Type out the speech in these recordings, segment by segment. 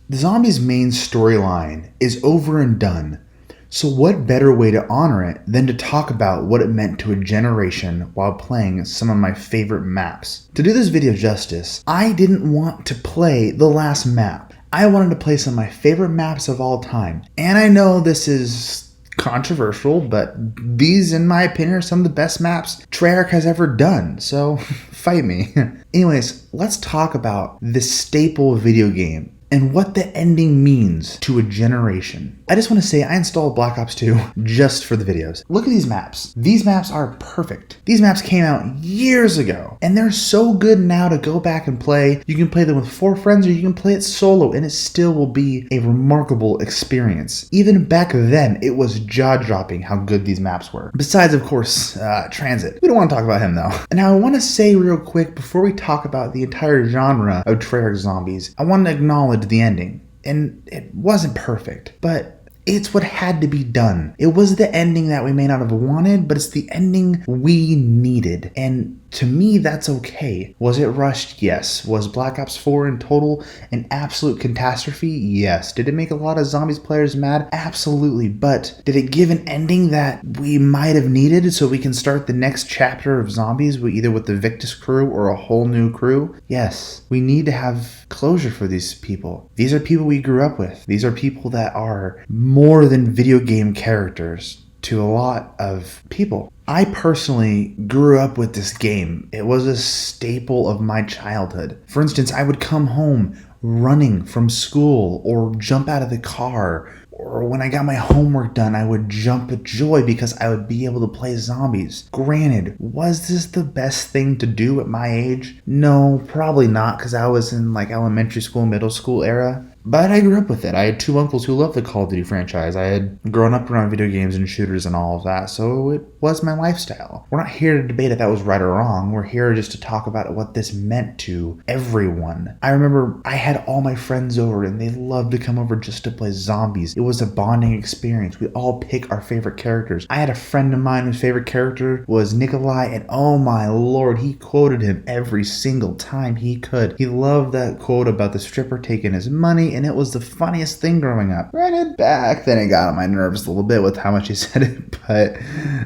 The Zombies main storyline is over and done, so what better way to honor it than to talk about what it meant to a generation while playing some of my favorite maps. To do this video justice, I didn't want to play the last map. I wanted to play some of my favorite maps of all time. And I know this is controversial, but these, in my opinion, are some of the best maps Treyarch has ever done, so fight me. Anyways, let's talk about this staple video game and what the ending means to a generation. I just want to say I installed Black Ops 2 just for the videos. Look at these maps. These maps are perfect. These maps came out years ago, and they're so good now to go back and play. You can play them with 4 friends, or you can play it solo, and it still will be a remarkable experience. Even back then, it was jaw-dropping how good these maps were. Besides, of course, Transit. We don't want to talk about him, though. And now I want to say real quick, before we talk about the entire genre of Treyarch zombies, I want to acknowledge the ending. And it wasn't perfect, but it's what had to be done. It was the ending that we may not have wanted, but it's the ending we needed. And to me, that's okay. Was it rushed? Yes. Was Black Ops 4 in total an absolute catastrophe? Yes. Did it make a lot of Zombies players mad? Absolutely. But did it give an ending that we might have needed so we can start the next chapter of Zombies either with the Victus crew or a whole new crew? Yes. We need to have closure for these people. These are people we grew up with. These are people that are more than video game characters to a lot of people. I personally grew up with this game. It was a staple of my childhood. For instance, I would come home running from school or jump out of the car, or when I got my homework done, I would jump with joy because I would be able to play zombies. Granted, was this the best thing to do at my age? No, probably not, because I was in like elementary school, middle school era. But I grew up with it. I had 2 uncles who loved the Call of Duty franchise. I had grown up around video games and shooters and all of that, so it was my lifestyle. We're not here to debate if that was right or wrong. We're here just to talk about what this meant to everyone. I remember I had all my friends over, and they loved to come over just to play zombies. It was a bonding experience. We'd all pick our favorite characters. I had a friend of mine whose favorite character was Nikolai, and oh my lord, he quoted him every single time he could. He loved that quote about the stripper taking his money, and it was the funniest thing growing up. Granted, back then it got on my nerves a little bit with how much he said it, but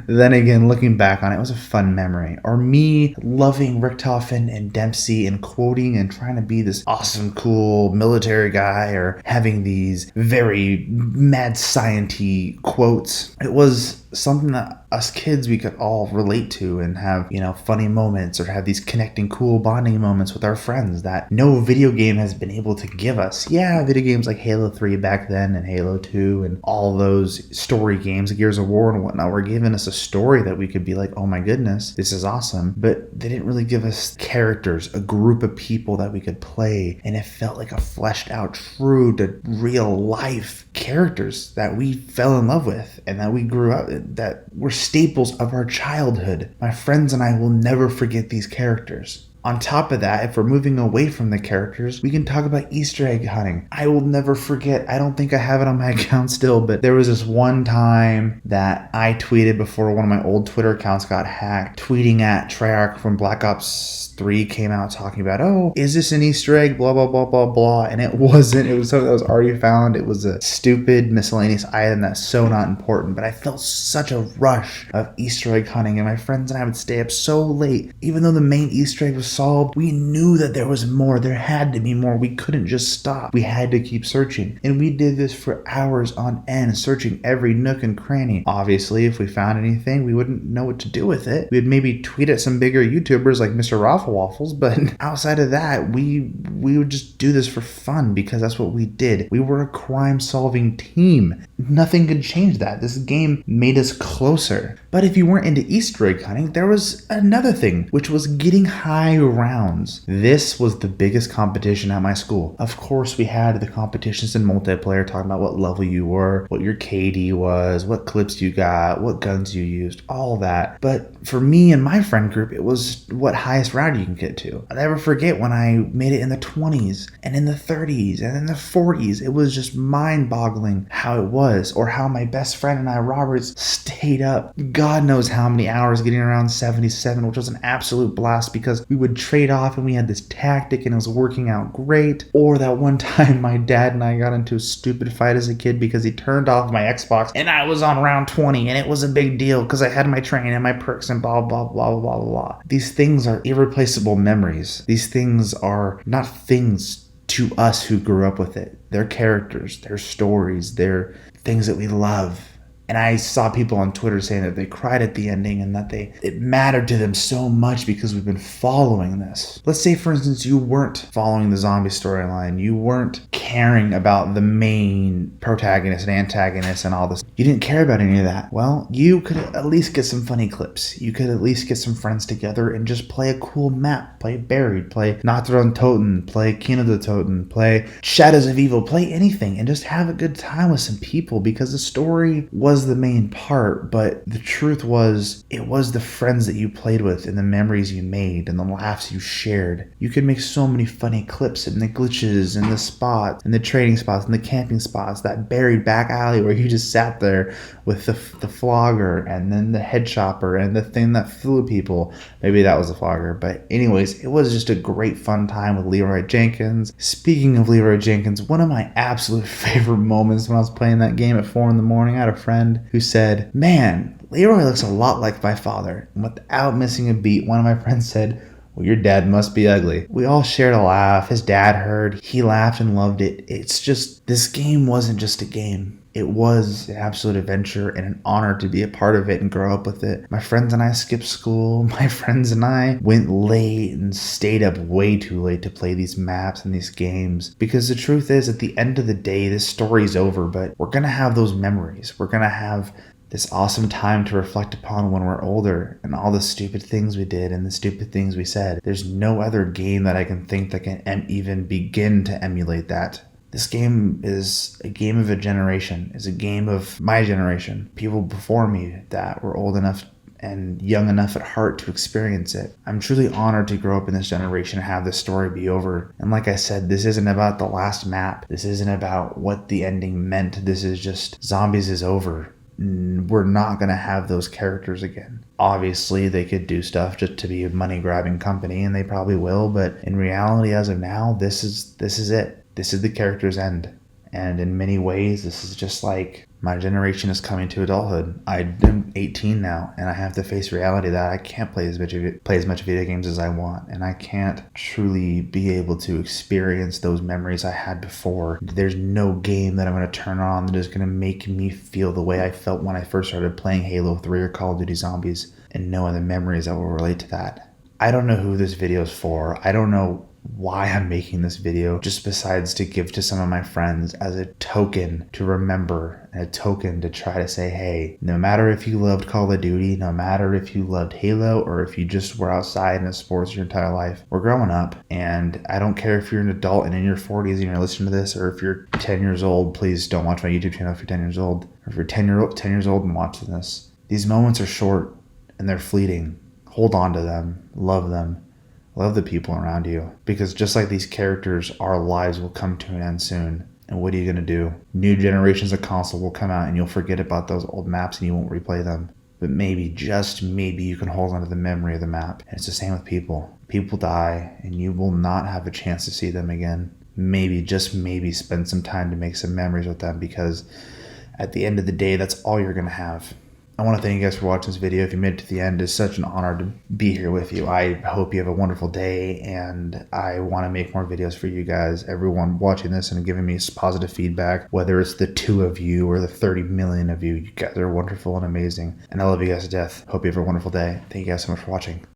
then again, looking back on it, it was a fun memory. Or me loving Richtofen and Dempsey and quoting and trying to be this awesome, cool military guy, or having these very mad science-y quotes. It was something that us kids, we could all relate to and have, funny moments, or have these connecting cool bonding moments with our friends that no video game has been able to give us. Yeah, video games like Halo 3 back then and Halo 2 and all those story games, Gears of War and whatnot, were giving us a story that we could be like, oh my goodness, this is awesome. But they didn't really give us characters, a group of people that we could play, and it felt like a fleshed out, true to real life characters that we fell in love with and that we grew up, that were staples of our childhood. My friends and I will never forget these characters. On top of that, if we're moving away from the characters, we can talk about Easter egg hunting. I will never forget, I don't think I have it on my account still, but there was this one time that I tweeted before one of my old Twitter accounts got hacked, tweeting at Treyarch from Black Ops 3 came out talking about, oh, is this an Easter egg, blah, blah, blah, blah, blah, and it wasn't. It was something that was already found. It was a stupid miscellaneous item that's so not important, but I felt such a rush of Easter egg hunting, and my friends and I would stay up so late. Even though the main Easter egg was solved, we knew that there was more. There had to be more. We couldn't just stop. We had to keep searching, and we did this for hours on end, searching every nook and cranny. Obviously, if we found anything, we wouldn't know what to do with it. We'd maybe tweet at some bigger YouTubers like Mr. Raffle Waffles, but outside of that, we would just do this for fun because that's what we did. We were a crime-solving team. Nothing could change that. This game made us closer. But if you weren't into Easter egg hunting, there was another thing, which was getting high rounds. This was the biggest competition at my school. Of course, we had the competitions in multiplayer, talking about what level you were, what your KD was, what clips you got, what guns you used, all that. But for me and my friend group, it was what highest round you can get to. I'll never forget when I made it in the 20s and in the 30s and in the 40s. It was just mind-boggling how it was, or how my best friend and I, Roberts, stayed up God knows how many hours getting around 77, which was an absolute blast because we would would trade off and we had this tactic and it was working out great. Or that one time my dad and I got into a stupid fight as a kid because he turned off my Xbox and I was on round 20 and it was a big deal because I had my train and my perks and blah, blah, blah, blah, blah, blah. These things are irreplaceable memories. These things are not things to us who grew up with it. They're characters, they're stories, they're things that we love. And I saw people on Twitter saying that they cried at the ending and that it mattered to them so much because we've been following this. Let's say, for instance, you weren't following the zombie storyline. You weren't caring about the main protagonist and antagonist and all this. You didn't care about any of that. Well, you could at least get some funny clips. You could at least get some friends together and just play a cool map. Play Buried, play Nacht der Toten, play Kino der Toten, play Shadows of Evil, play anything and just have a good time with some people because the story was the main part, but the truth was it was the friends that you played with and the memories you made and the laughs you shared. You could make so many funny clips and the glitches and the spots and the trading spots and the camping spots, that buried back alley where you just sat there with the flogger and then the head chopper and the thing that flew people. Maybe that was a flogger, but anyways, it was just a great fun time with Leroy Jenkins. Speaking of Leroy Jenkins, one of my absolute favorite moments when I was playing that game at 4 a.m, I had a friend who said, "Man, Leroy looks a lot like my father." And without missing a beat, one of my friends said, "Well, your dad must be ugly." We all shared a laugh. His dad heard. He laughed and loved it. It's just, this game wasn't just a game. It was an absolute adventure and an honor to be a part of it and grow up with it. My friends and I skipped school. My friends and I went late and stayed up way too late to play these maps and these games. Because the truth is, at the end of the day, this story's over, but we're going to have those memories. We're going to have this awesome time to reflect upon when we're older and all the stupid things we did and the stupid things we said. There's no other game that I can think that can even begin to emulate that. This game is a game of a generation. It's a game of my generation. People before me that were old enough and young enough at heart to experience it. I'm truly honored to grow up in this generation and have this story be over. And like I said, this isn't about the last map. This isn't about what the ending meant. This is just zombies is over. We're not going to have those characters again. Obviously, they could do stuff just to be a money-grabbing company, and they probably will, but in reality, as of now, this is it. This is the character's end. And in many ways, this is just like my generation is coming to adulthood. I'm 18 now, and I have to face reality that I can't play as much video games as I want, and I can't truly be able to experience those memories I had before. There's no game that I'm going to turn on that is going to make me feel the way I felt when I first started playing Halo 3 or Call of Duty Zombies, and no other memories that will relate to that. I don't know who this video is for. I don't know why I'm making this video, just besides to give to some of my friends as a token to remember, and a token to try to say, hey, no matter if you loved Call of Duty, no matter if you loved Halo, or if you just were outside in sports your entire life, we're growing up, and I don't care if you're an adult and in your 40s and you're listening to this, or if you're 10 years old, please don't watch my YouTube channel if you're 10 years old, or if you're 10 years old and watching this. These moments are short and they're fleeting. Hold on to them, love them. Love the people around you, because just like these characters, our lives will come to an end soon. And what are you going to do? New generations of console will come out and you'll forget about those old maps and you won't replay them. But maybe, just maybe, you can hold on to the memory of the map. And it's the same with people. People die and you will not have a chance to see them again. Maybe, just maybe, spend some time to make some memories with them, because at the end of the day, that's all you're going to have. I want to thank you guys for watching this video. If you made it to the end, it's such an honor to be here with you. I hope you have a wonderful day, and I want to make more videos for you guys. Everyone watching this and giving me positive feedback, whether it's the 2 of you or the 30 million of you. You guys are wonderful and amazing, and I love you guys to death. Hope you have a wonderful day. Thank you guys so much for watching.